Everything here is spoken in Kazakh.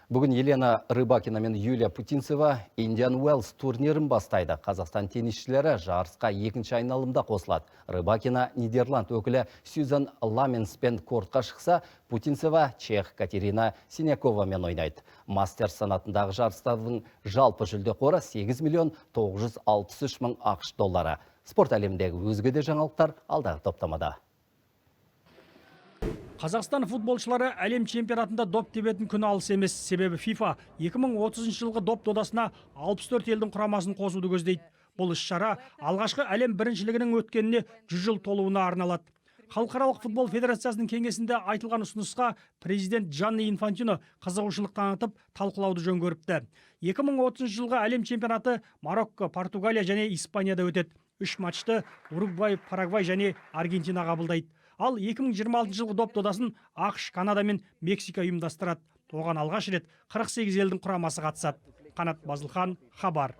Бүгін Елена Рыбакина мен Юлия Путинцева Indian Wells турнирін бастайды. Қазақстан теннисшілері жарысқа екінші айналымда қосылады. Рыбакина Нидерланд өкілі Сюзан Ламенспен кортқа шықса, Путинцева чех Катерина Синяковамен ойнайды. Мастер санатындағы жарыстардың жалпы жүлде қоры 8 миллион 963 мың ақш доллары. Спорт әлеміндегі өзге де жаңалықтар алдағы топтамада. Қазақстан футболшылары әлем чемпионатында доп тебетін күні алыс емес. Себебі FIFA 2030 жылғы доп додасына 64 елдің құрамасын қосуды көздейді. Бұл іс-шара алғашқы әлем біріншілігінің өткеніне 100 жыл толуына арналады. Халықаралық футбол федерациясының кеңесінде айтылған ұсынысқа президент Джанни Инфантино қызығушылық танытып, талқылауды жөн көріпті. 2030 жылғы әлем чемпионаты Марокко, Португалия және Испанияда өтеді. 3 матчты Уругвай, Парагвай және Аргентина қабылдайды. Ал 2026 жылғы доп додасын ақш, Канада мен Мексика ұйымдастырады. Оған алғаш рет 48 елдің құрамасы қатысады. Қанат Базылхан, Хабар.